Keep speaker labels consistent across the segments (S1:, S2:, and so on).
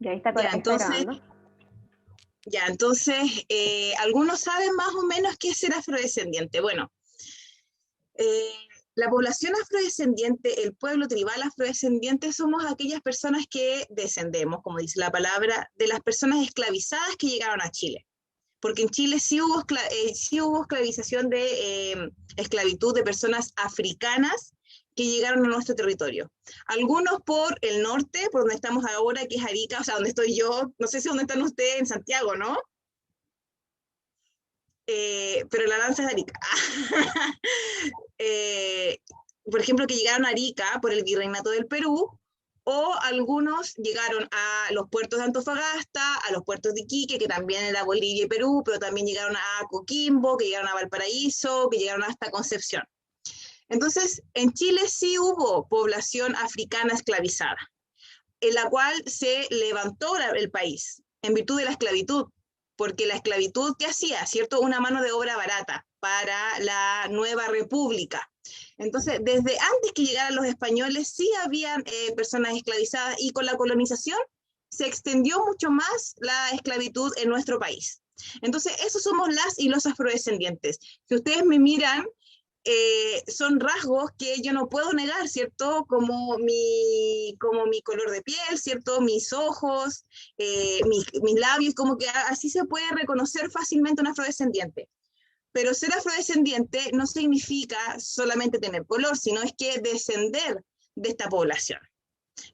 S1: Y ahí está,
S2: Ya,
S1: ahí está
S2: entonces,
S1: grabando.
S2: algunos saben más o menos qué es ser afrodescendiente. Bueno, eh, la población afrodescendiente, el pueblo tribal afrodescendiente, somos aquellas personas que descendemos, como dice la palabra, de las personas esclavizadas que llegaron a Chile. Porque en Chile sí hubo esclavización de esclavitud de personas africanas que llegaron a nuestro territorio. Algunos por el norte, por donde estamos ahora, que es Arica, o sea, donde estoy yo, no sé si dónde están ustedes, en Santiago, ¿no? Pero la lanza es de Arica. eh, por ejemplo, que llegaron a Arica por el virreinato del Perú, o algunos llegaron a los puertos de Antofagasta, a los puertos de Iquique, que también era Bolivia y Perú, pero también llegaron a Coquimbo, que llegaron a Valparaíso, que llegaron hasta Concepción. Entonces, en Chile sí hubo población africana esclavizada, en la cual se levantó el país en virtud de la esclavitud, porque la esclavitud, ¿qué hacía? ¿Cierto? Una mano de obra barata para la nueva república. Entonces, desde antes que llegaran los españoles, sí habían personas esclavizadas, y con la colonización se extendió mucho más la esclavitud en nuestro país. Entonces, esos somos las y los afrodescendientes. Si ustedes me miran, son rasgos que yo no puedo negar, ¿cierto? Como mi color de piel, ¿cierto? Mis ojos, mis labios, como que así se puede reconocer fácilmente un afrodescendiente. Pero ser afrodescendiente no significa solamente tener color, sino es que descender de esta población.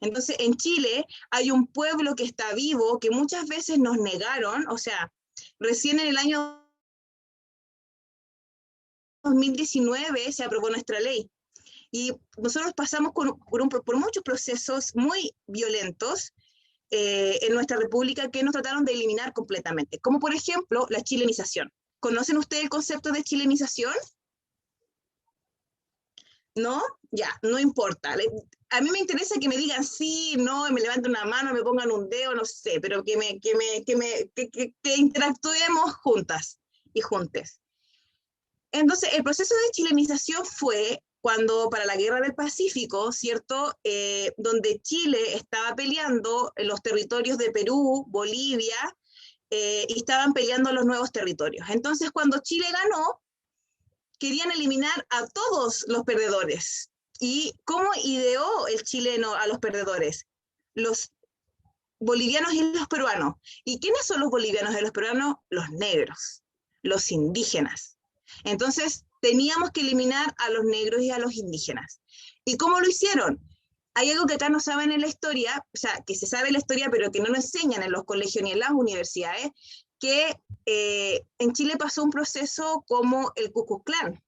S2: Entonces, en Chile hay un pueblo que está vivo, que muchas veces nos negaron, o sea, recién en el año 2019 se aprobó nuestra ley. Y nosotros pasamos por muchos procesos muy violentos en nuestra república que nos trataron de eliminar completamente, como por ejemplo la chilenización. ¿Conocen ustedes el concepto de chilenización? ¿No? Ya, no importa. A mí me interesa que me digan sí, no, me levanten una mano, me pongan un dedo, no sé, pero que interactuemos juntas y juntes. Entonces, el proceso de chilenización fue cuando para la Guerra del Pacífico, ¿cierto? Donde Chile estaba peleando en los territorios de Perú, Bolivia, y estaban peleando los nuevos territorios. Entonces, cuando Chile ganó, querían eliminar a todos los perdedores. ¿Y cómo ideó el chileno a los perdedores? Los bolivianos y los peruanos. ¿Y quiénes son los bolivianos y los peruanos? Los negros, los indígenas. Entonces, teníamos que eliminar a los negros y a los indígenas. ¿Y cómo lo hicieron? Hay algo que acá no saben en la historia, o sea, que se sabe en la historia, pero que no nos enseñan en los colegios ni en las universidades, que en Chile pasó un proceso como el Ku Klux Klan.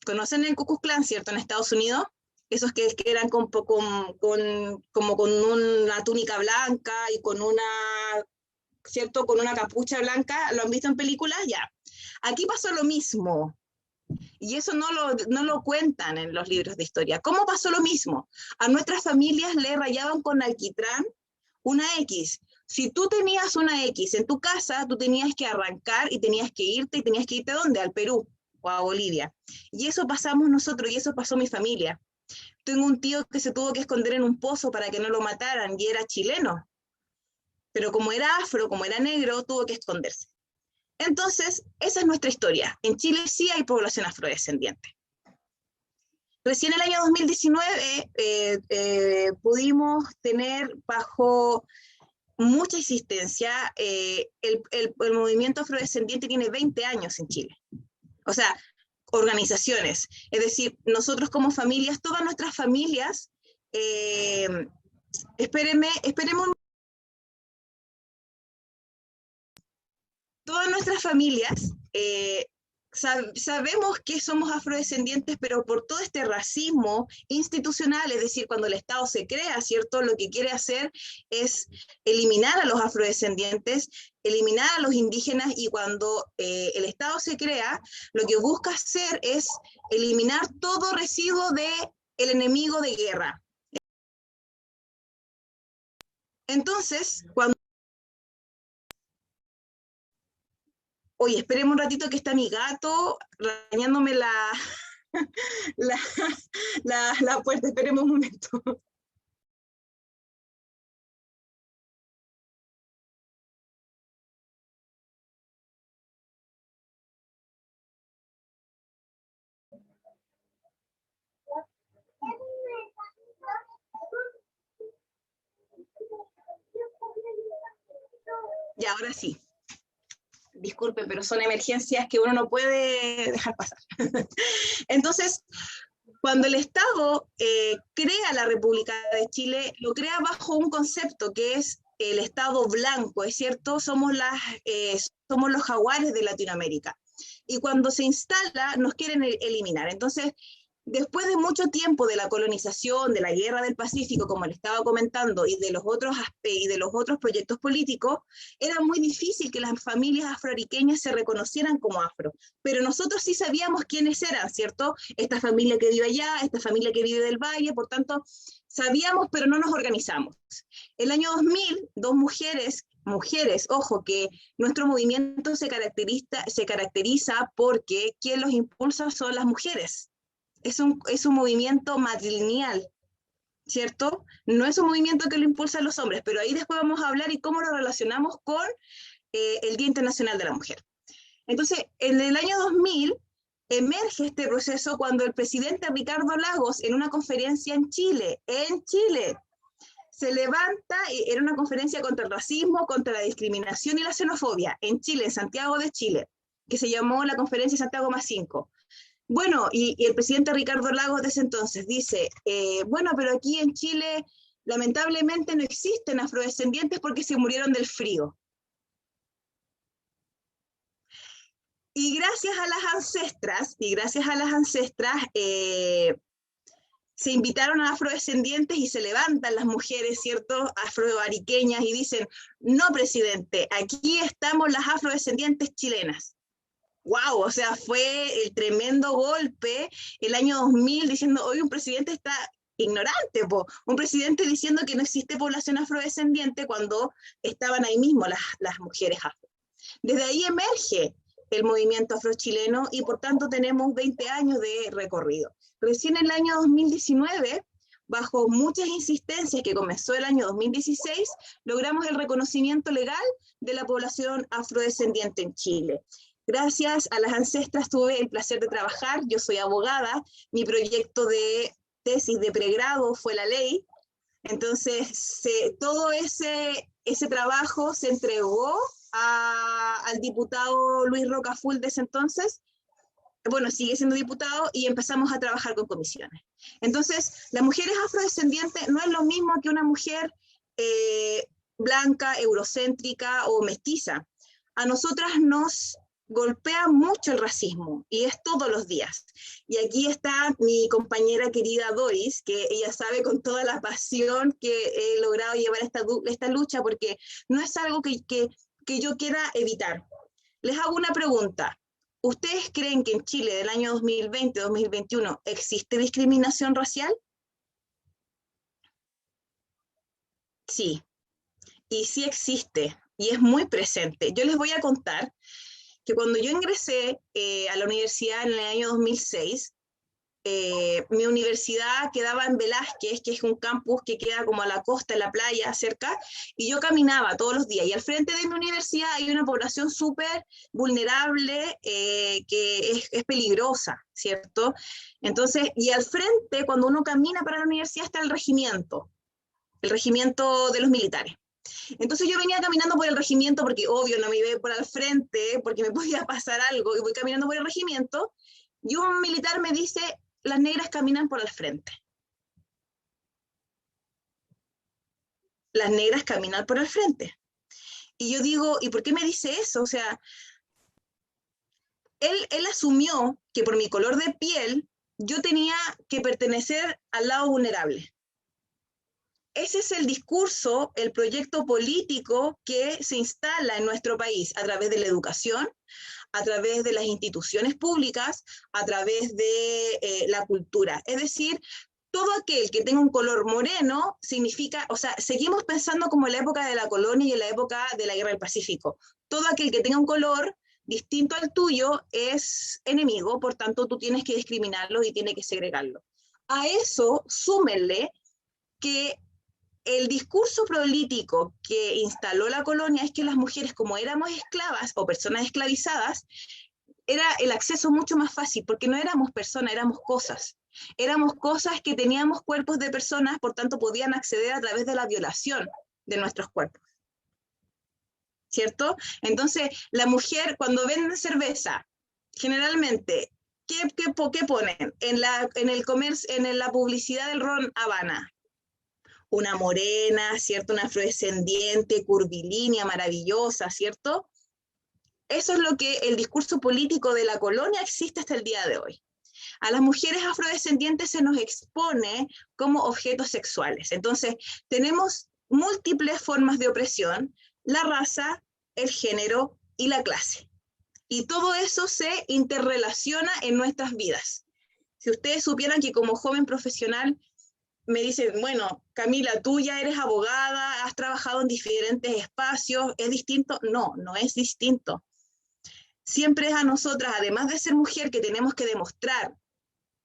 S2: ¿Conocen el Ku Klux Klan, cierto, en Estados Unidos? Esos que eran como con una túnica blanca y con una, ¿cierto? Con una capucha blanca, ¿lo han visto en películas? Ya. Aquí pasó lo mismo, y eso no lo cuentan en los libros de historia. ¿Cómo pasó lo mismo? A nuestras familias le rayaban con alquitrán una X. Si tú tenías una X en tu casa, tú tenías que arrancar y tenías que irte, ¿a dónde? Al Perú o a Bolivia. Y eso pasamos nosotros, y eso pasó mi familia. Tengo un tío que se tuvo que esconder en un pozo para que no lo mataran, y era chileno. Pero como era afro, como era negro, tuvo que esconderse. Entonces, esa es nuestra historia. En Chile sí hay población afrodescendiente. Recién en el año 2019 pudimos tener bajo mucha insistencia, el movimiento afrodescendiente tiene 20 años en Chile. O sea, organizaciones. Es decir, nosotros como familias, todas nuestras familias, esperemos, todas nuestras familias sabemos que somos afrodescendientes, pero por todo este racismo institucional, es decir, cuando el Estado se crea, ¿cierto? Lo que quiere hacer es eliminar a los afrodescendientes, eliminar a los indígenas, y cuando el Estado se crea, lo que busca hacer es eliminar todo residuo del enemigo de guerra. Entonces, cuando... Oye, esperemos un ratito, que está mi gato rañándome la, la puerta. Esperemos un momento. Ya, ahora sí. Disculpe, pero son emergencias que uno no puede dejar pasar. Entonces, cuando el Estado crea la República de Chile, lo crea bajo un concepto que es el Estado blanco, ¿es cierto? Somos los jaguares de Latinoamérica. Y cuando se instala, nos quieren eliminar. Entonces, después de mucho tiempo de la colonización, de la guerra del Pacífico, como le estaba comentando, y de los otros proyectos políticos, era muy difícil que las familias afroariqueñas se reconocieran como afro. Pero nosotros sí sabíamos quiénes eran, ¿cierto? Esta familia que vive allá, esta familia que vive del Valle, por tanto, sabíamos, pero no nos organizamos. El año 2000, dos mujeres, ojo, que nuestro movimiento se caracteriza porque quien los impulsa son las mujeres. Es un movimiento matrilineal, ¿cierto? No es un movimiento que lo impulsan los hombres, pero ahí después vamos a hablar y cómo lo relacionamos con el Día Internacional de la Mujer. Entonces, en el año 2000 emerge este proceso cuando el presidente Ricardo Lagos, en una conferencia en Chile, se levanta, era una conferencia contra el racismo, contra la discriminación y la xenofobia, en Chile, en Santiago de Chile, que se llamó la conferencia Santiago +5. Bueno, y el presidente Ricardo Lagos de ese entonces dice, bueno, pero aquí en Chile lamentablemente no existen afrodescendientes porque se murieron del frío. Y gracias a las ancestras, se invitaron a afrodescendientes y se levantan las mujeres, ¿cierto?, afroariqueñas y dicen, no, presidente, aquí estamos las afrodescendientes chilenas. ¡Wow! O sea, fue el tremendo golpe el año 2000 diciendo, hoy un presidente está ignorante, un presidente diciendo que no existe población afrodescendiente cuando estaban ahí mismo las mujeres afro. Desde ahí emerge el movimiento afrochileno y por tanto tenemos 20 años de recorrido. Recién en el año 2019, bajo muchas insistencias que comenzó el año 2016, logramos el reconocimiento legal de la población afrodescendiente en Chile. Gracias a las ancestras tuve el placer de trabajar, yo soy abogada, mi proyecto de tesis de pregrado fue la ley, entonces todo ese trabajo se entregó al diputado Luis Rocaful de ese entonces, bueno, sigue siendo diputado, y empezamos a trabajar con comisiones. Entonces, las mujeres afrodescendientes no es lo mismo que una mujer blanca, eurocéntrica o mestiza. A nosotras nos golpea mucho el racismo, y es todos los días. Y aquí está mi compañera querida Doris, que ella sabe con toda la pasión que he logrado llevar esta lucha, porque no es algo que yo quiera evitar. Les hago una pregunta. ¿Ustedes creen que en Chile del año 2020-2021 existe discriminación racial? Sí, y sí existe, y es muy presente. Yo les voy a contar que cuando yo ingresé a la universidad en el año 2006, mi universidad quedaba en Velázquez, que es un campus que queda como a la costa, en la playa, cerca, y yo caminaba todos los días, y al frente de mi universidad hay una población súper vulnerable, que es peligrosa, ¿cierto? Entonces, y al frente, cuando uno camina para la universidad, está el regimiento de los militares. Entonces yo venía caminando por el regimiento, porque obvio no me iba por al frente, porque me podía pasar algo, y voy caminando por el regimiento, y un militar me dice, las negras caminan por al frente. Las negras caminan por al frente. Y yo digo, ¿y por qué me dice eso? O sea, él asumió que por mi color de piel yo tenía que pertenecer al lado vulnerable. Ese es el discurso, el proyecto político que se instala en nuestro país a través de la educación, a través de las instituciones públicas, a través de la cultura. Es decir, todo aquel que tenga un color moreno significa, o sea, seguimos pensando como en la época de la colonia y en la época de la Guerra del Pacífico. Todo aquel que tenga un color distinto al tuyo es enemigo, por tanto tú tienes que discriminarlo y tienes que segregarlo. A eso súmenle que el discurso político que instaló la colonia es que las mujeres, como éramos esclavas o personas esclavizadas, era el acceso mucho más fácil, porque no éramos personas, éramos cosas. Éramos cosas que teníamos cuerpos de personas, por tanto podían acceder a través de la violación de nuestros cuerpos. ¿cierto? Entonces, la mujer cuando vende cerveza, generalmente, ¿qué ponen en el comercio, en la publicidad del ron Habana? Una morena, ¿cierto? Una afrodescendiente, curvilínea, maravillosa, ¿cierto? Eso es lo que el discurso político de la colonia existe hasta el día de hoy. A las mujeres afrodescendientes se nos expone como objetos sexuales. Entonces, tenemos múltiples formas de opresión: la raza, el género y la clase. Y todo eso se interrelaciona en nuestras vidas. Si ustedes supieran que como joven profesional me dicen, bueno, Camila, tú ya eres abogada, has trabajado en diferentes espacios, ¿es distinto? No, no es distinto. Siempre es a nosotras, además de ser mujer, que tenemos que demostrar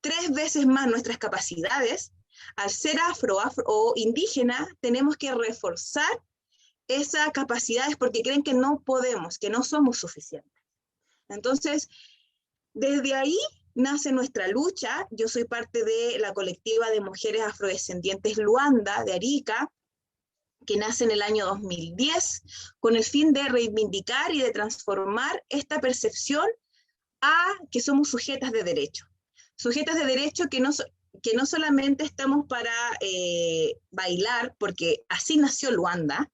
S2: 3 veces más nuestras capacidades. Al ser afro o indígena, tenemos que reforzar esas capacidades porque creen que no podemos, que no somos suficientes. Entonces, desde ahí nace nuestra lucha. Yo soy parte de la colectiva de mujeres afrodescendientes Luanda, de Arica, que nace en el año 2010, con el fin de reivindicar y de transformar esta percepción a que somos sujetas de derecho. Sujetas de derecho que no solamente estamos para bailar, porque así nació Luanda.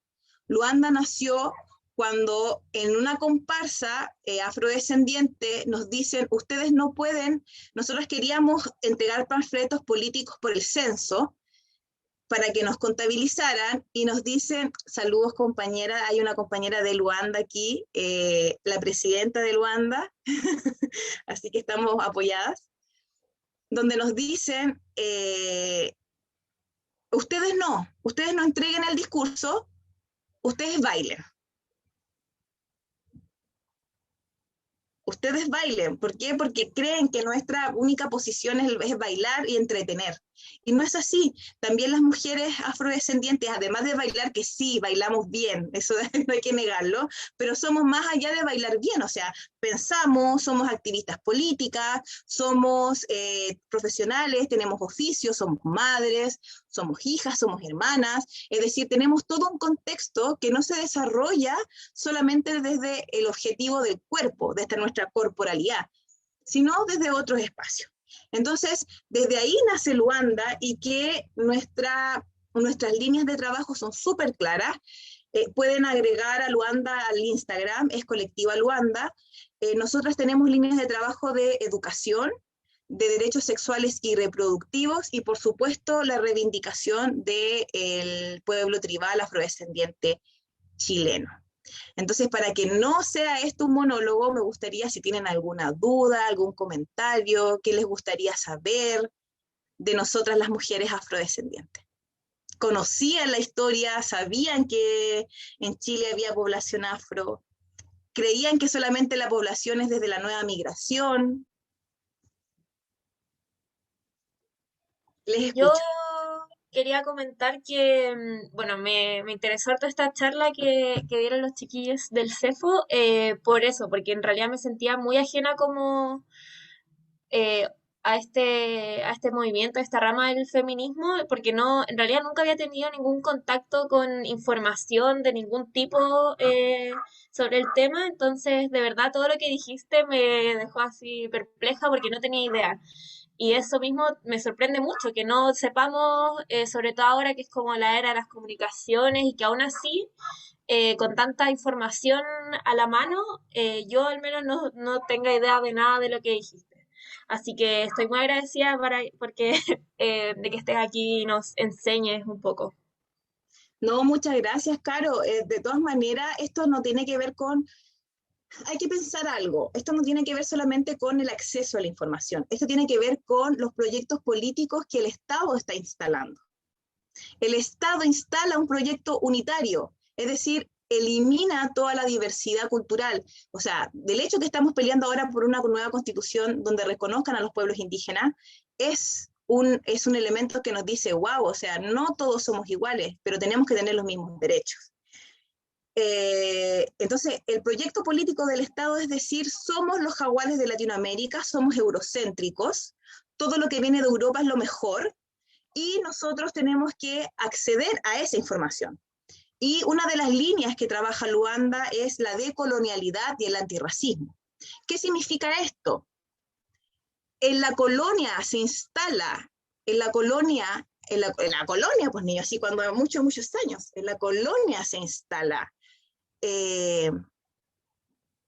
S2: Luanda nació cuando en una comparsa afrodescendiente nos dicen, ustedes no pueden, nosotros queríamos entregar panfletos políticos por el censo, para que nos contabilizaran, y nos dicen, saludos compañera, hay una compañera de Luanda aquí, la presidenta de Luanda, así que estamos apoyadas, donde nos dicen, ustedes no entreguen el discurso, ustedes bailen. Ustedes bailen. ¿Por qué? Porque creen que nuestra única posición es bailar y entretener. Y no es así. También las mujeres afrodescendientes, además de bailar, que sí, bailamos bien, eso no hay que negarlo, pero somos más allá de bailar bien. O sea, pensamos, somos activistas políticas, somos profesionales, tenemos oficios, somos madres, somos hijas, somos hermanas. Es decir, tenemos todo un contexto que no se desarrolla solamente desde el objetivo del cuerpo, desde nuestra corporalidad, sino desde otros espacios. Entonces, desde ahí nace Luanda, y que nuestras líneas de trabajo son súper claras. Pueden agregar a Luanda al Instagram, es Colectiva Luanda. Nosotras tenemos líneas de trabajo de educación, de derechos sexuales y reproductivos, y por supuesto la reivindicación del pueblo tribal afrodescendiente chileno. Entonces, para que no sea esto un monólogo, me gustaría, si tienen alguna duda, algún comentario, qué les gustaría saber de nosotras las mujeres afrodescendientes. ¿Conocían la historia? ¿Sabían que en Chile había población afro? ¿Creían que solamente la población es desde la nueva migración? Les
S1: Yo
S2: escucho.
S1: quería comentar que, bueno, me interesó harto esta charla que dieron los chiquillos del CEFO, por eso, porque en realidad me sentía muy ajena como eh, a este movimiento, a esta rama del feminismo, porque no, en realidad nunca había tenido ningún contacto con información de ningún tipo sobre el tema, entonces de verdad todo lo que dijiste me dejó así perpleja porque no tenía idea. Y eso mismo me sorprende mucho, que no sepamos, sobre todo ahora que es como la era de las comunicaciones y que aún así, con tanta información a la mano, yo al menos no tenga idea de nada de lo que dijiste. Así que estoy muy agradecida porque, de que estés aquí y nos enseñes un poco.
S2: No, muchas gracias, Caro. De todas maneras, esto no tiene que ver con, hay que pensar algo, esto no tiene que ver solamente con el acceso a la información, esto tiene que ver con los proyectos políticos que el Estado está instalando. El Estado instala un proyecto unitario, es decir, elimina toda la diversidad cultural. O sea, del hecho que estamos peleando ahora por una nueva constitución donde reconozcan a los pueblos indígenas, es un elemento que nos dice, wow, o sea, no todos somos iguales, pero tenemos que tener los mismos derechos. Entonces, el proyecto político del Estado es decir, somos los jaguares de Latinoamérica, somos eurocéntricos, todo lo que viene de Europa es lo mejor, y nosotros tenemos que acceder a esa información. Y una de las líneas que trabaja Luanda es la decolonialidad y el antirracismo. ¿Qué significa esto? En la colonia se instala, en la colonia, pues niños, así cuando muchos, muchos años, en la colonia se instala eh,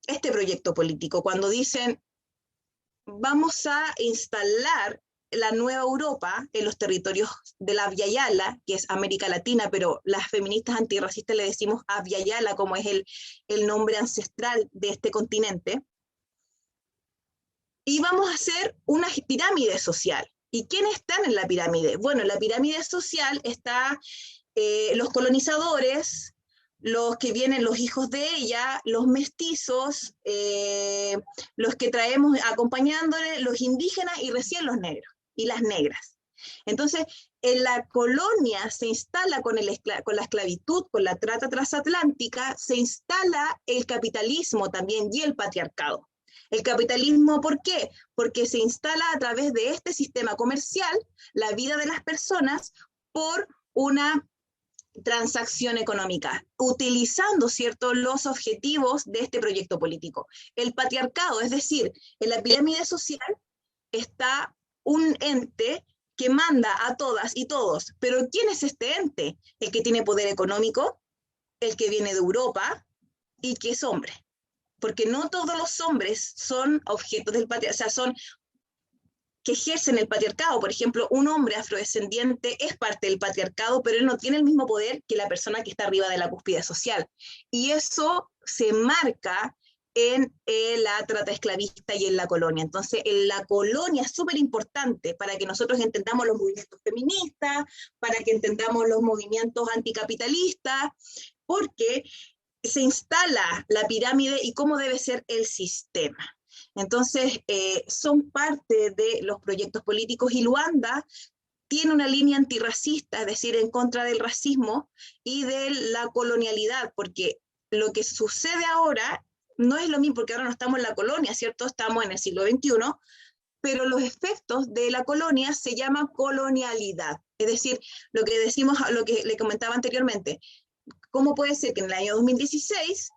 S2: este proyecto político, cuando dicen, vamos a instalar la nueva Europa en los territorios de la Via Yala, que es América Latina, pero las feministas antirracistas le decimos a Via Yala, como es el nombre ancestral de este continente, y vamos a hacer una pirámide social. ¿Y quiénes están en la pirámide? Bueno, en la pirámide social están los colonizadores, los que vienen, los hijos de ella, los mestizos, los que traemos acompañándole, los indígenas y recién los negros y las negras. Entonces, en la colonia se instala con la esclavitud, con la trata transatlántica, se instala el capitalismo también y el patriarcado. El capitalismo, ¿por qué? Porque se instala a través de este sistema comercial la vida de las personas por una transacción económica, utilizando, ¿cierto?, los objetivos de este proyecto político. El patriarcado, es decir, en la pirámide social está un ente que manda a todas y todos, pero ¿quién es este ente? El que tiene poder económico, el que viene de Europa y que es hombre. Porque no todos los hombres son objetos del patriarcado, o sea, son que ejercen el patriarcado. Por ejemplo, un hombre afrodescendiente es parte del patriarcado, pero él no tiene el mismo poder que la persona que está arriba de la cúspide social. Y eso se marca en la trata esclavista y en la colonia. Entonces, en la colonia es súper importante para que nosotros entendamos los movimientos feministas, para que entendamos los movimientos anticapitalistas, porque se instala la pirámide y cómo debe ser el sistema. Entonces, son parte de los proyectos políticos y Luanda tiene una línea antirracista, es decir, en contra del racismo y de la colonialidad, porque lo que sucede ahora no es lo mismo, porque ahora no estamos en la colonia, ¿cierto? Estamos en el siglo XXI, pero los efectos de la colonia se llaman colonialidad. Es decir, lo que decimos, lo que le comentaba anteriormente, ¿cómo puede ser que en el año 2016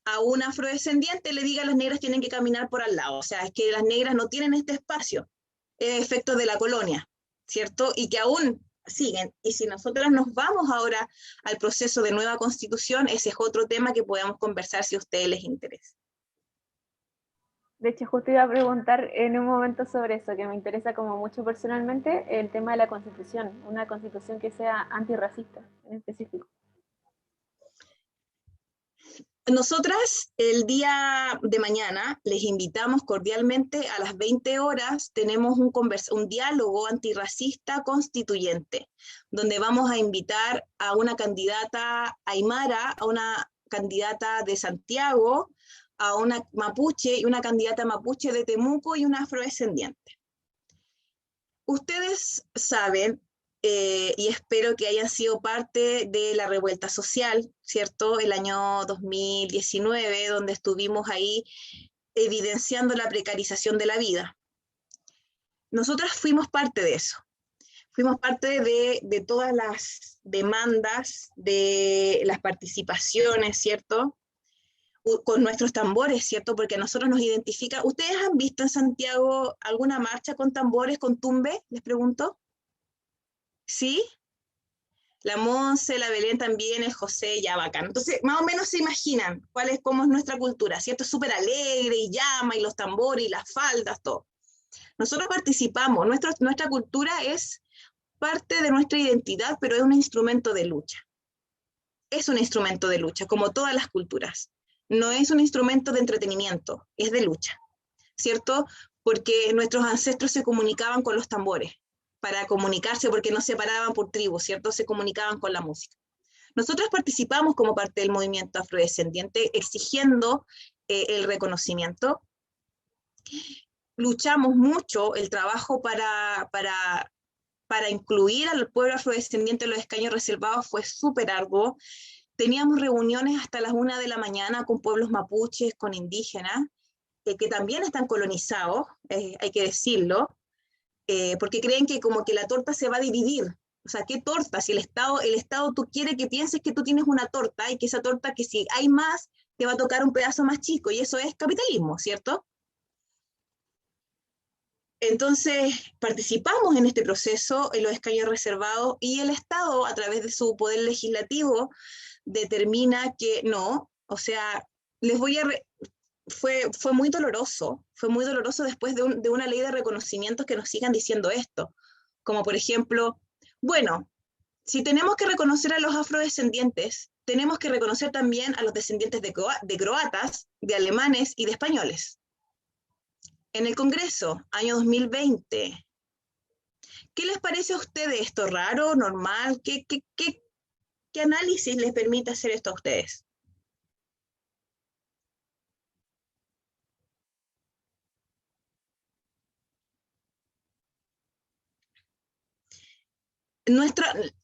S2: a un afrodescendiente le diga a las negras tienen que caminar por al lado? O sea, es que las negras no tienen este espacio, efectos de la colonia, ¿cierto? Y que aún siguen. Y si nosotros nos vamos ahora al proceso de nueva constitución, ese es otro tema que podemos conversar si a ustedes les interesa.
S3: De hecho, justo iba a preguntar en un momento sobre eso, que me interesa como mucho personalmente, el tema de la constitución, una constitución que sea antirracista en específico.
S2: Nosotras el día de mañana les invitamos cordialmente a las 20 horas, tenemos un diálogo antirracista constituyente, donde vamos a invitar a una candidata aymara, a una candidata de Santiago, a una mapuche y una candidata mapuche de Temuco y una afrodescendiente. Ustedes saben, y espero que hayan sido parte de la revuelta social, ¿cierto? El año 2019, donde estuvimos ahí evidenciando la precarización de la vida. Nosotras fuimos parte de eso. Fuimos parte de todas las demandas, de las participaciones, ¿cierto? Con nuestros tambores, ¿cierto? Porque a nosotros nos identifica. ¿Ustedes han visto en Santiago alguna marcha con tambores, con tumbe? Les pregunto. ¿Sí? La Monse, la Belén también, el José, ya bacán. Entonces, más o menos se imaginan cómo es nuestra cultura, ¿cierto? Es súper alegre y llama, y los tambores, y las faldas, todo. Nosotros participamos, nuestra cultura es parte de nuestra identidad, pero es un instrumento de lucha. Es un instrumento de lucha, como todas las culturas. No es un instrumento de entretenimiento, es de lucha, ¿cierto? Porque nuestros ancestros se comunicaban con los tambores para comunicarse, porque no se separaban por tribus, ¿cierto? Se comunicaban con la música. Nosotros participamos como parte del movimiento afrodescendiente exigiendo el reconocimiento. Luchamos mucho el trabajo para incluir al pueblo afrodescendiente en los escaños reservados, fue súper arduo. Teníamos reuniones hasta las 1 de la mañana con pueblos mapuches, con indígenas, que también están colonizados, hay que decirlo, porque creen que como que la torta se va a dividir. O sea, ¿qué torta? Si el Estado tú quiere que pienses que tú tienes una torta y que esa torta que si hay más, te va a tocar un pedazo más chico y eso es capitalismo, ¿cierto? Entonces, participamos en este proceso, en los escaños reservados, y el Estado, a través de su poder legislativo, determina que no, o sea, les voy a... fue fue muy doloroso después de una ley de reconocimientos que nos sigan diciendo esto, como por ejemplo, bueno, si tenemos que reconocer a los afrodescendientes, tenemos que reconocer también a los descendientes de croatas, de alemanes y de españoles. En el Congreso, año 2020, ¿qué les parece a ustedes esto raro, normal? ¿Qué análisis les permite hacer esto a ustedes?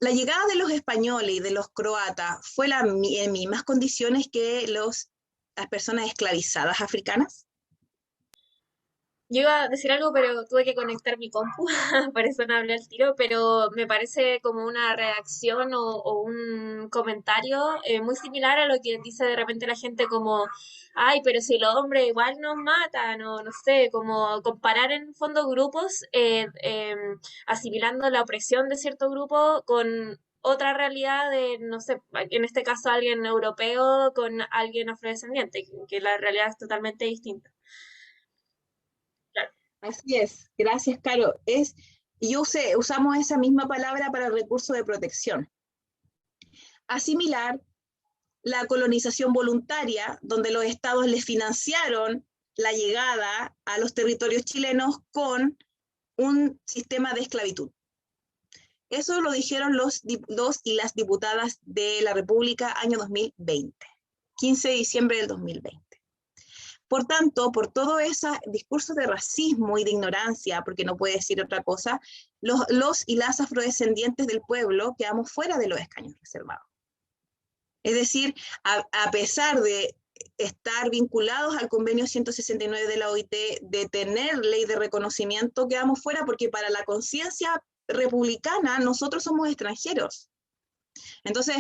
S2: La llegada de los españoles y de los croatas fue en mismas condiciones que las personas esclavizadas africanas.
S1: Yo iba a decir algo, pero tuve que conectar mi compu, por eso no hablé al tiro, pero me parece como una reacción o un comentario muy similar a lo que dice de repente la gente como, ay, pero si los hombres igual nos matan, o no sé, como comparar en fondo grupos, asimilando la opresión de cierto grupo con otra realidad de, no sé, en este caso alguien europeo con alguien afrodescendiente, que la realidad es totalmente distinta. Claro.
S2: Así es, gracias, Caro. Usamos esa misma palabra para el recurso de protección. Asimilar la colonización voluntaria, donde los estados les financiaron la llegada a los territorios chilenos con un sistema de esclavitud. Eso lo dijeron los y las diputadas de la República año 2020, 15 de diciembre del 2020. Por tanto, por todo ese discurso de racismo y de ignorancia, porque no puede decir otra cosa, los y las afrodescendientes del pueblo quedamos fuera de los escaños reservados. Es decir, a pesar de estar vinculados al convenio 169 de la OIT, de tener ley de reconocimiento, quedamos fuera porque para la conciencia republicana nosotros somos extranjeros. Entonces,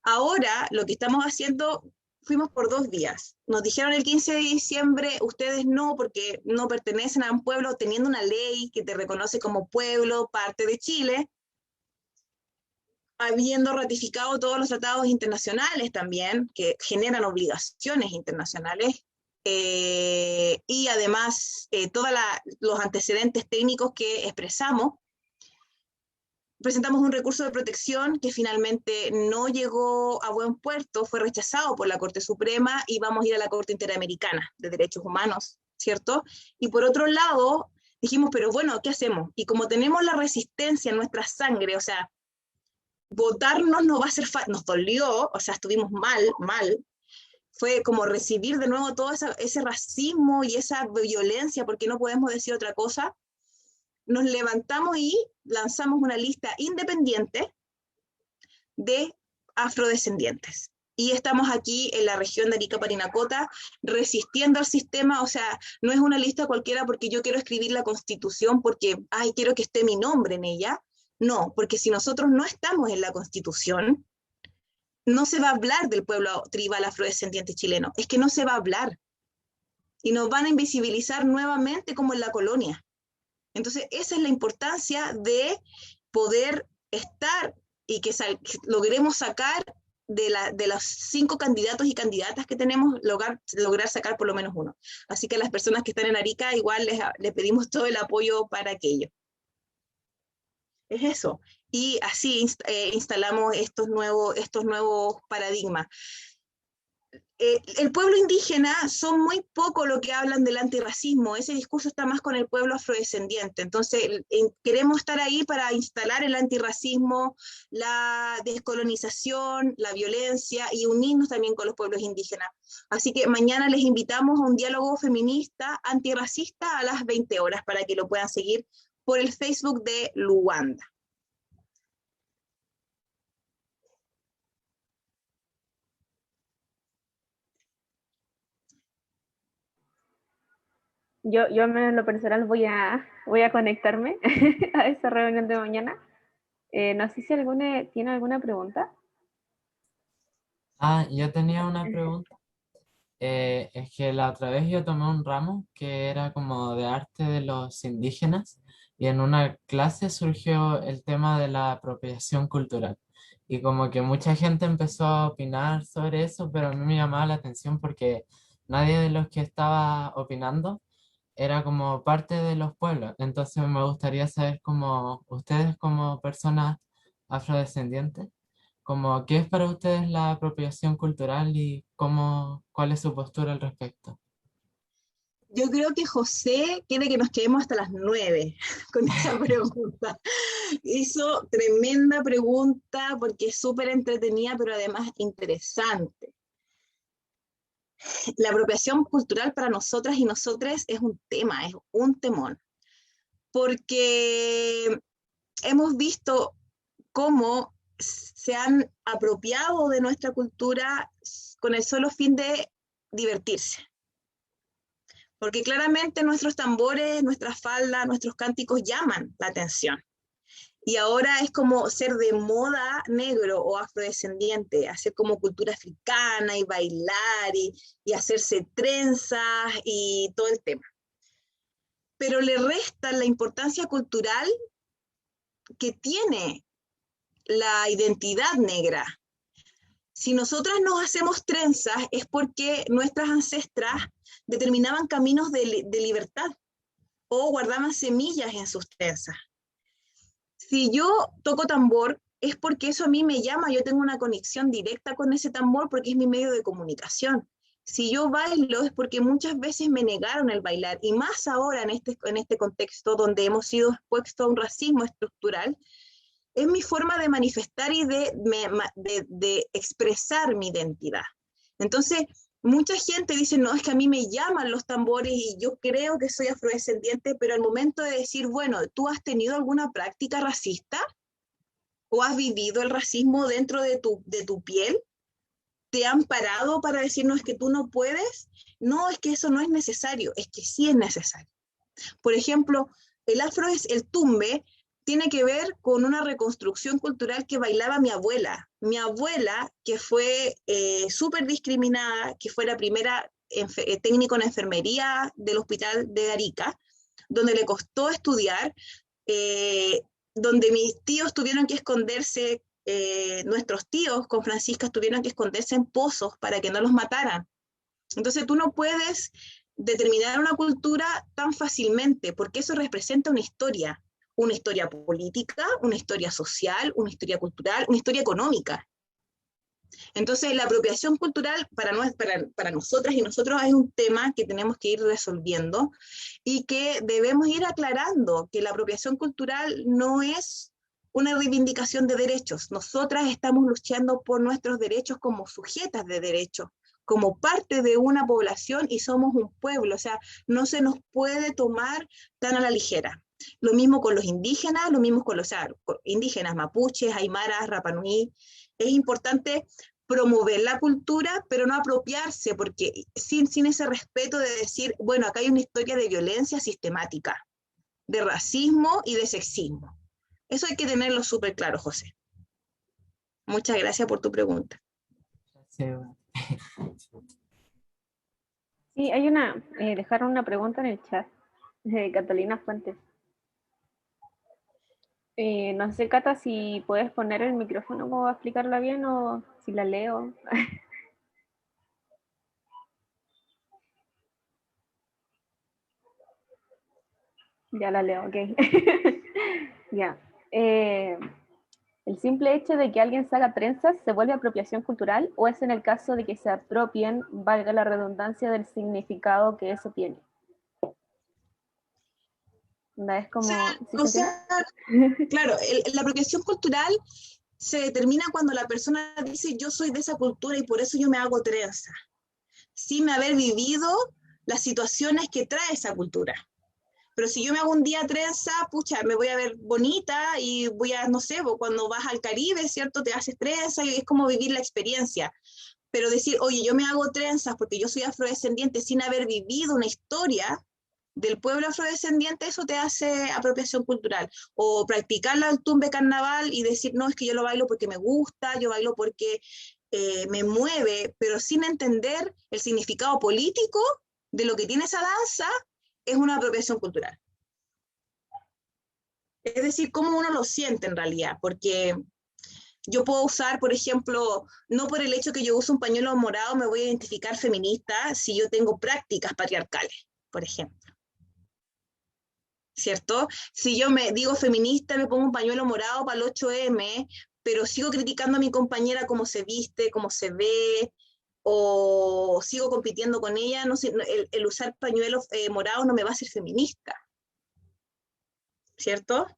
S2: ahora lo que estamos haciendo, fuimos por 2 días. Nos dijeron el 15 de diciembre, ustedes no, porque no pertenecen a un pueblo, teniendo una ley que te reconoce como pueblo, parte de Chile, habiendo ratificado todos los tratados internacionales también, que generan obligaciones internacionales, y además todos los antecedentes técnicos que expresamos. Presentamos un recurso de protección que finalmente no llegó a buen puerto, fue rechazado por la Corte Suprema y vamos a ir a la Corte Interamericana de Derechos Humanos, ¿cierto? Y por otro lado, dijimos, pero bueno, ¿qué hacemos? Y como tenemos la resistencia en nuestra sangre, o sea, votarnos no va a ser fácil, nos dolió, o sea, estuvimos mal, fue como recibir de nuevo todo ese racismo y esa violencia, porque no podemos decir otra cosa. Nos levantamos y lanzamos una lista independiente de afrodescendientes. Y estamos aquí en la región de Arica, Parinacota, resistiendo al sistema, o sea, no es una lista cualquiera porque yo quiero escribir la Constitución porque, ay, quiero que esté mi nombre en ella. No, porque si nosotros no estamos en la Constitución, no se va a hablar del pueblo tribal afrodescendiente chileno, es que no se va a hablar. Y nos van a invisibilizar nuevamente como en la colonia. Entonces, esa es la importancia de poder estar y que logremos sacar de los 5 candidatos y candidatas que tenemos, lograr sacar por lo menos uno. Así que a las personas que están en Arica, igual les pedimos todo el apoyo para aquello. Es eso. Y así instalamos estos nuevos paradigmas. El pueblo indígena son muy poco lo que hablan del antirracismo, ese discurso está más con el pueblo afrodescendiente, entonces queremos estar ahí para instalar el antirracismo, la descolonización, la violencia y unirnos también con los pueblos indígenas. Así que mañana les invitamos a un diálogo feminista antirracista a las 20 horas para que lo puedan seguir por el Facebook de Luanda.
S3: Yo en lo personal voy a conectarme a esa reunión de mañana. No sé si alguna tiene alguna pregunta.
S4: Yo tenía una pregunta. Es que la otra vez yo tomé un ramo que era como de arte de los indígenas y en una clase surgió el tema de la apropiación cultural. Y como que mucha gente empezó a opinar sobre eso, pero a mí me llamaba la atención porque nadie de los que estaba opinando era como parte de los pueblos. Entonces me gustaría saber cómo ustedes como personas afrodescendientes, como qué es para ustedes la apropiación cultural y cómo, cuál es su postura al respecto.
S2: Yo creo que José quiere que nos quedemos hasta las 9 con esa pregunta. Hizo tremenda pregunta porque es súper entretenida, pero además interesante. La apropiación cultural para nosotras y nosotros es un tema, es un temón, porque hemos visto cómo se han apropiado de nuestra cultura con el solo fin de divertirse. Porque claramente nuestros tambores, nuestras faldas, nuestros cánticos llaman la atención. Y ahora es como ser de moda negro o afrodescendiente, hacer como cultura africana y bailar y hacerse trenzas y todo el tema. Pero le resta la importancia cultural que tiene la identidad negra. Si nosotras nos hacemos trenzas es porque nuestras ancestras determinaban caminos de libertad o guardaban semillas en sus trenzas. Si yo toco tambor es porque eso a mí me llama, yo tengo una conexión directa con ese tambor porque es mi medio de comunicación. Si yo bailo es porque muchas veces me negaron el bailar, y más ahora en este contexto donde hemos sido expuestos a un racismo estructural, es mi forma de manifestar y de expresar mi identidad. Entonces, mucha gente dice, no, es que a mí me llaman los tambores y yo creo que soy afrodescendiente, pero al momento de decir, bueno, ¿tú has tenido alguna práctica racista? ¿O has vivido el racismo dentro de tu piel? ¿Te han parado para decir, no, es que tú no puedes? No, es que eso no es necesario, es que sí es necesario. Por ejemplo, el tumbe tiene que ver con una reconstrucción cultural que bailaba mi abuela. Mi abuela, que fue súper discriminada, que fue la primera técnico en enfermería del hospital de Arica, donde le costó estudiar, donde mis tíos tuvieron que esconderse, nuestros tíos con Francisca tuvieron que esconderse en pozos para que no los mataran. Entonces tú no puedes determinar una cultura tan fácilmente, porque eso representa una historia política, una historia social, una historia cultural, una historia económica. Entonces, la apropiación cultural para nosotras y nosotros es un tema que tenemos que ir resolviendo y que debemos ir aclarando, que la apropiación cultural no es una reivindicación de derechos. Nosotras estamos luchando por nuestros derechos como sujetas de derechos, como parte de una población, y somos un pueblo, o sea, no se nos puede tomar tan a la ligera. Lo mismo con los indígenas, lo mismo con los indígenas mapuches, aymaras, rapanui. Es importante promover la cultura, pero no apropiarse, porque sin ese respeto de decir, bueno, acá hay una historia de violencia sistemática, de racismo y de sexismo. Eso hay que tenerlo súper claro, José. Muchas gracias por tu pregunta.
S4: Sí.
S3: Sí, dejaron una pregunta en el chat de Catalina Fuentes. No sé, Cata, si puedes poner el micrófono como a explicarla bien o si la leo. Ya la leo, ok. Ya. ¿El simple hecho de que alguien se haga trenzas se vuelve apropiación cultural o es en el caso de que se apropien, valga la redundancia, del significado que eso tiene? Es como...
S2: Claro, la apropiación cultural se determina cuando la persona dice yo soy de esa cultura y por eso yo me hago trenza, sin haber vivido las situaciones que trae esa cultura. Pero si yo me hago un día trenza, pucha, me voy a ver bonita y voy a, no sé, cuando vas al Caribe, ¿cierto? Te haces trenza y es como vivir la experiencia. Pero decir, oye, yo me hago trenzas porque yo soy afrodescendiente sin haber vivido una historia, del pueblo afrodescendiente, eso te hace apropiación cultural. O practicar el tumbe carnaval y decir, no, es que yo lo bailo porque me gusta, yo bailo porque me mueve, pero sin entender el significado político de lo que tiene esa danza, es una apropiación cultural. Es decir, cómo uno lo siente en realidad, porque yo puedo usar, por ejemplo, no por el hecho que yo use un pañuelo morado me voy a identificar feminista si yo tengo prácticas patriarcales, por ejemplo. ¿Cierto? Si yo me digo feminista, me pongo un pañuelo morado para el 8M, pero sigo criticando a mi compañera cómo se viste, cómo se ve, o sigo compitiendo con ella, no sé, el usar pañuelos morados no me va a hacer feminista. ¿Cierto? No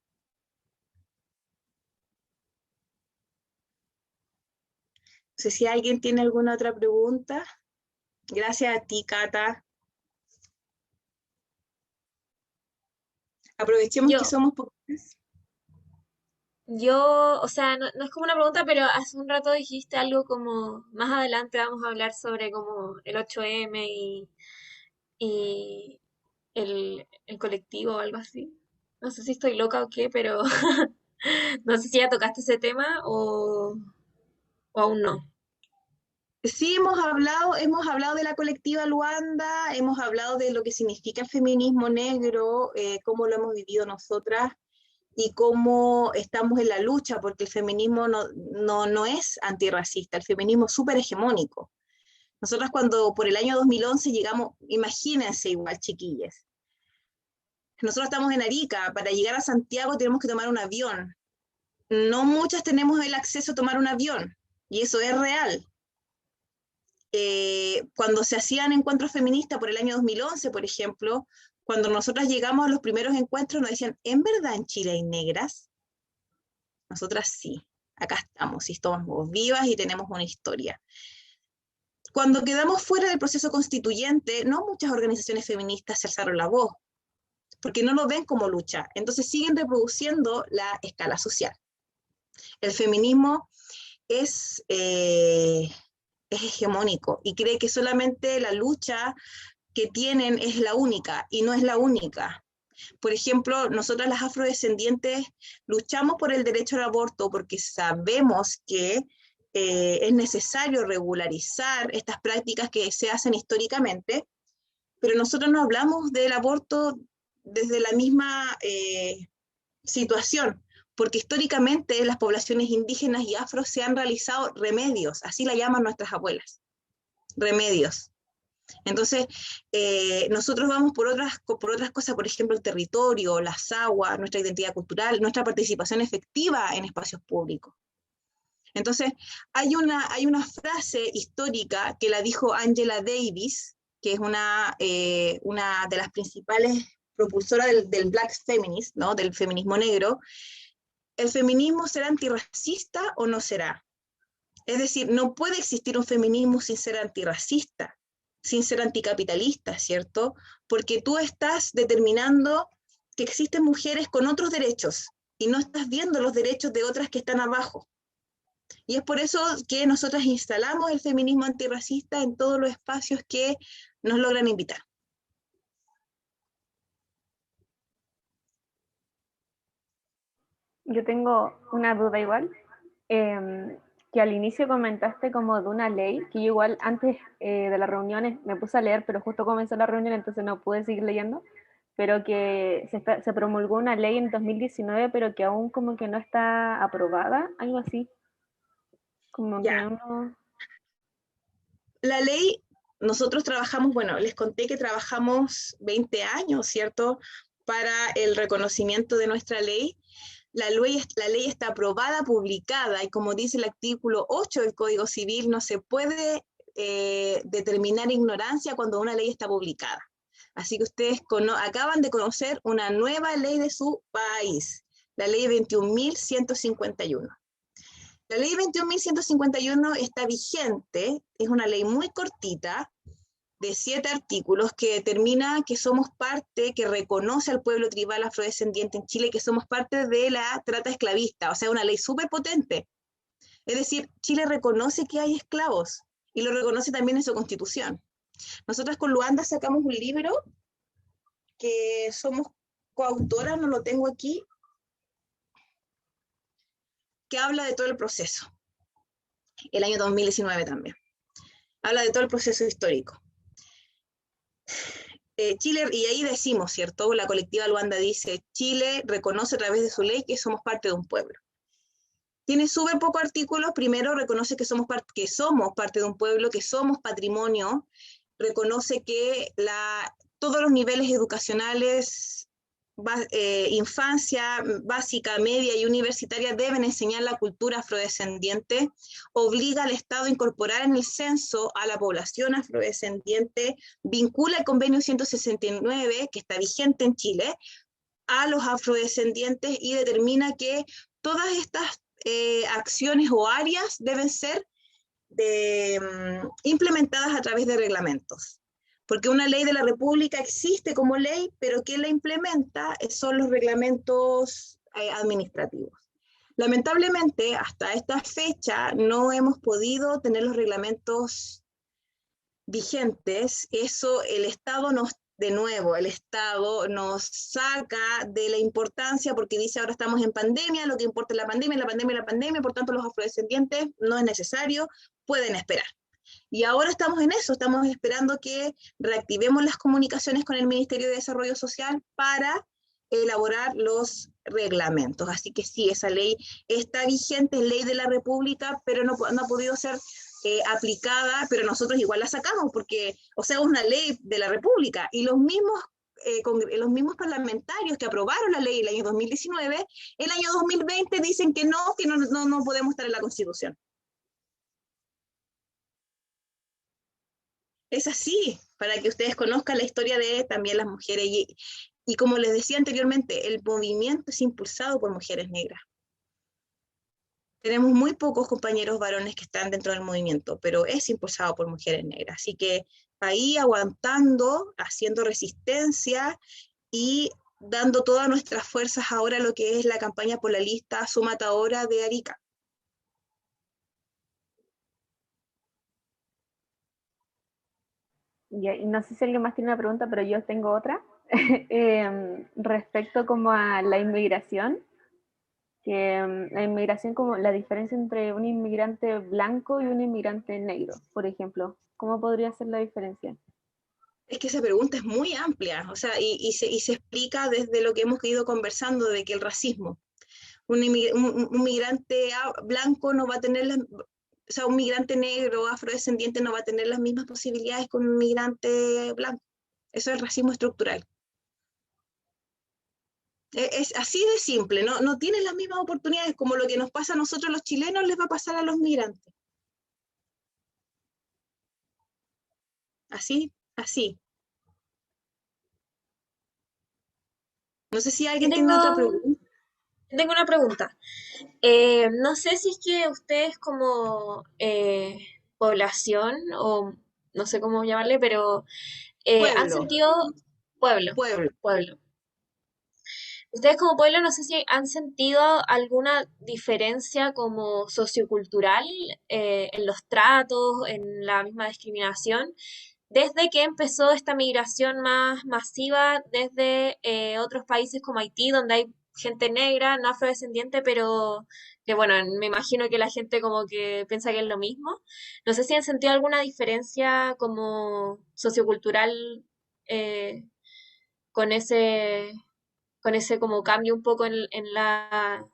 S2: sé si alguien tiene alguna otra pregunta. Gracias a ti, Cata. Aprovechemos que somos pocas.
S1: O sea, no es como una pregunta, pero hace un rato dijiste algo como, más adelante vamos a hablar sobre como el 8M y el colectivo o algo así. No sé si estoy loca o qué, pero no sé si ya tocaste ese tema o aún no.
S2: Sí, hemos hablado de la colectiva Luanda, hemos hablado de lo que significa el feminismo negro, cómo lo hemos vivido nosotras y cómo estamos en la lucha, porque el feminismo no es antirracista, el feminismo es súper hegemónico. Nosotras cuando por el año 2011 llegamos, imagínense igual, chiquillas, nosotros estamos en Arica, para llegar a Santiago tenemos que tomar un avión. No muchas tenemos el acceso a tomar un avión, y eso es real. Cuando se hacían encuentros feministas por el año 2011, por ejemplo, cuando nosotras llegamos a los primeros encuentros nos decían, ¿en verdad en Chile hay negras? Nosotras sí, acá estamos, y estamos vivas y tenemos una historia. Cuando quedamos fuera del proceso constituyente, no muchas organizaciones feministas se alzaron la voz, porque no lo ven como lucha, entonces siguen reproduciendo la escala social. El feminismo es hegemónico y cree que solamente la lucha que tienen es la única, y no es la única. Por ejemplo, nosotras las afrodescendientes luchamos por el derecho al aborto porque sabemos que es necesario regularizar estas prácticas que se hacen históricamente, pero nosotros no hablamos del aborto desde la misma situación, porque históricamente las poblaciones indígenas y afro se han realizado remedios, así la llaman nuestras abuelas, remedios. Entonces, nosotros vamos por otras cosas, por ejemplo, el territorio, las aguas, nuestra identidad cultural, nuestra participación efectiva en espacios públicos. Entonces, hay una frase histórica que la dijo Angela Davis, que es una de las principales propulsoras del Black Feminist, ¿no? Del feminismo negro. ¿El feminismo será antirracista o no será? Es decir, no puede existir un feminismo sin ser antirracista, sin ser anticapitalista, ¿cierto? Porque tú estás determinando que existen mujeres con otros derechos y no estás viendo los derechos de otras que están abajo. Y es por eso que nosotras instalamos el feminismo antirracista en todos los espacios que nos logran invitar.
S3: Yo tengo una duda igual, que al inicio comentaste como de una ley, que yo igual antes de las reuniones me puse a leer, pero justo comenzó la reunión, entonces no pude seguir leyendo, pero que se promulgó una ley en 2019, pero que aún como que no está aprobada, algo así. Como
S2: Ya.
S3: que no...
S2: La ley, nosotros trabajamos, bueno, les conté que trabajamos 20 años, ¿cierto?, para el reconocimiento de nuestra ley. La ley está aprobada, publicada, y como dice el artículo 8 del Código Civil, no se puede determinar ignorancia cuando una ley está publicada. Así que ustedes acaban de conocer una nueva ley de su país, la ley 21.151. La ley 21.151 está vigente, es una ley muy cortita, de 7 artículos, que determina que somos parte, que reconoce al pueblo tribal afrodescendiente en Chile, que somos parte de la trata esclavista, o sea, una ley súper potente. Es decir, Chile reconoce que hay esclavos, y lo reconoce también en su constitución. Nosotras con Luanda sacamos un libro que somos coautoras, no lo tengo aquí, que habla de todo el proceso, el año 2019 también. Habla de todo el proceso histórico. Chile, y ahí decimos, ¿cierto? La colectiva Luanda dice, Chile reconoce a través de su ley que somos parte de un pueblo. Tiene súper pocos artículos. Primero, reconoce que somos parte de un pueblo, que somos patrimonio. Reconoce que todos los niveles educacionales, infancia, básica, media y universitaria, deben enseñar la cultura afrodescendiente. Obliga al Estado a incorporar en el censo a la población afrodescendiente. Vincula el convenio 169, que está vigente en Chile, a los afrodescendientes y determina que todas estas acciones o áreas deben ser implementadas a través de reglamentos. Porque una ley de la República existe como ley, pero quien la implementa son los reglamentos administrativos. Lamentablemente, hasta esta fecha no hemos podido tener los reglamentos vigentes. Eso el Estado el Estado nos saca de la importancia porque dice ahora estamos en pandemia, lo que importa es la pandemia, por tanto los afrodescendientes no es necesario, pueden esperar. Y ahora estamos en eso, estamos esperando que reactivemos las comunicaciones con el Ministerio de Desarrollo Social para elaborar los reglamentos. Así que sí, esa ley está vigente, es ley de la República, pero no ha podido ser aplicada, pero nosotros igual la sacamos, porque, o sea, es una ley de la República, y los mismos parlamentarios que aprobaron la ley el año 2019, el año 2020 dicen que no podemos estar en la Constitución. Es así, para que ustedes conozcan la historia de también las mujeres, y como les decía anteriormente, el movimiento es impulsado por mujeres negras. Tenemos muy pocos compañeros varones que están dentro del movimiento, pero es impulsado por mujeres negras. Así que ahí aguantando, haciendo resistencia y dando todas nuestras fuerzas ahora a lo que es la campaña por la lista Súmate Ahora de Arica.
S3: Y no sé si alguien más tiene una pregunta, pero yo tengo otra. Respecto como a la inmigración, que la inmigración, como la diferencia entre un inmigrante blanco y un inmigrante negro, por ejemplo, ¿cómo podría ser la diferencia?
S2: Es que esa pregunta es muy amplia, o sea, y se explica desde lo que hemos ido conversando, de que el racismo, un migrante blanco no va a tener o sea, un migrante negro, afrodescendiente no va a tener las mismas posibilidades que un migrante blanco. Eso es el racismo estructural. Es así de simple, no tienen las mismas oportunidades, como lo que nos pasa a nosotros los chilenos les va a pasar a los migrantes. Así. No sé si alguien tiene otra pregunta.
S1: Tengo una pregunta. No sé si es que ustedes como población, o no sé cómo llamarle, pero han
S2: Pueblo,
S1: sentido pueblo,
S2: pueblo.
S1: pueblo. Ustedes como pueblo, no sé si han sentido alguna diferencia como sociocultural en los tratos, en la misma discriminación, desde que empezó esta migración más masiva desde otros países como Haití, donde hay gente negra, no afrodescendiente, pero que bueno, me imagino que la gente como que piensa que es lo mismo. No sé si han sentido alguna diferencia como sociocultural eh, con ese como cambio un poco en la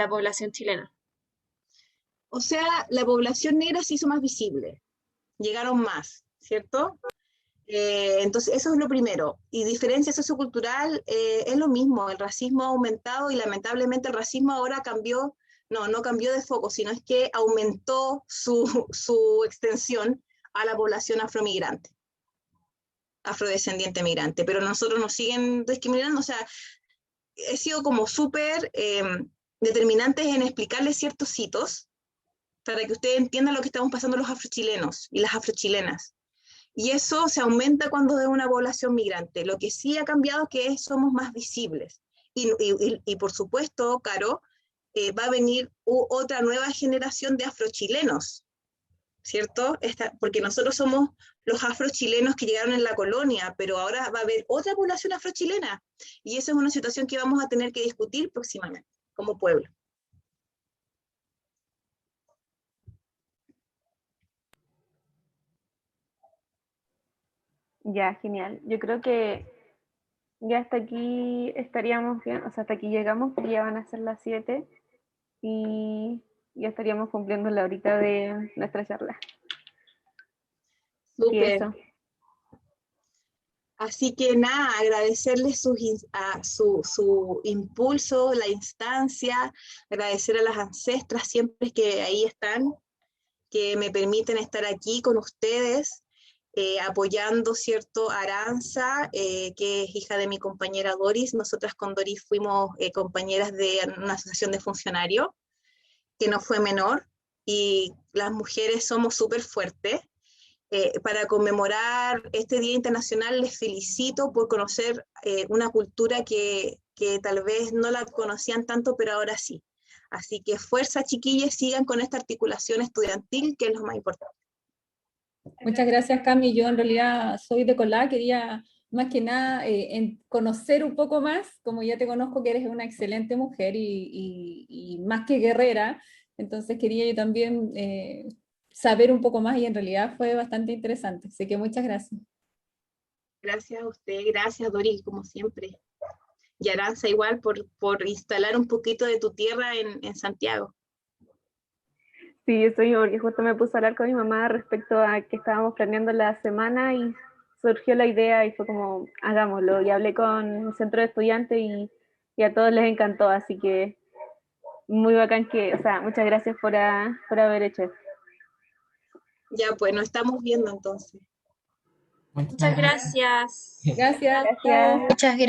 S1: población chilena.
S2: O sea, la población negra se hizo más visible, llegaron más, ¿cierto? Entonces, eso es lo primero. Y diferencia sociocultural es lo mismo, el racismo ha aumentado y lamentablemente el racismo ahora cambió, no cambió de foco, sino es que aumentó su extensión a la población afrodescendiente migrante, pero nosotros nos siguen discriminando, o sea, he sido como súper determinantes en explicarles ciertos hitos para que ustedes entiendan lo que estamos pasando los afrochilenos y las afrochilenas. Y eso se aumenta cuando es una población migrante. Lo que sí ha cambiado es que somos más visibles. Y por supuesto, Caro, va a venir otra nueva generación de afrochilenos. ¿cierto? Porque nosotros somos los afrochilenos que llegaron en la colonia, pero ahora va a haber otra población afrochilena, y esa es una situación que vamos a tener que discutir próximamente como pueblo.
S3: Ya, genial. Yo creo que ya hasta aquí estaríamos bien, o sea, hasta aquí llegamos, porque ya van a ser las 7 y ya estaríamos cumpliendo la horita de nuestra charla. Así que
S2: Súper.
S3: eso.
S2: Así que nada, agradecerles su impulso, la instancia, agradecer a las ancestras siempre que ahí están, que me permiten estar aquí con ustedes, apoyando, ¿cierto?, a Aranza, que es hija de mi compañera Doris. Nosotras con Doris fuimos compañeras de una asociación de funcionarios, que no fue menor, y las mujeres somos súper fuertes. Para conmemorar este Día Internacional les felicito por conocer una cultura que tal vez no la conocían tanto, pero ahora sí. Así que fuerza, chiquillas, sigan con esta articulación estudiantil, que es lo más importante.
S5: Muchas gracias, Cami. Yo en realidad soy de Colá, quería más que nada conocer un poco más, como ya te conozco que eres una excelente mujer y más que guerrera, entonces quería yo también saber un poco más y en realidad fue bastante interesante, así que muchas gracias.
S2: Gracias a usted, gracias Dori, como siempre. Y Aranza igual por instalar un poquito de tu tierra en Santiago.
S3: Sí, estoy porque justo me puse a hablar con mi mamá respecto a que estábamos planeando la semana y surgió la idea y fue como, hagámoslo. Y hablé con el centro de estudiantes y a todos les encantó, así que muy bacán que, o sea, muchas gracias por haber hecho esto.
S2: Ya, pues nos estamos viendo entonces.
S1: Muchas gracias.
S5: Gracias,
S3: Gracias.
S5: chao.
S1: Muchas gracias.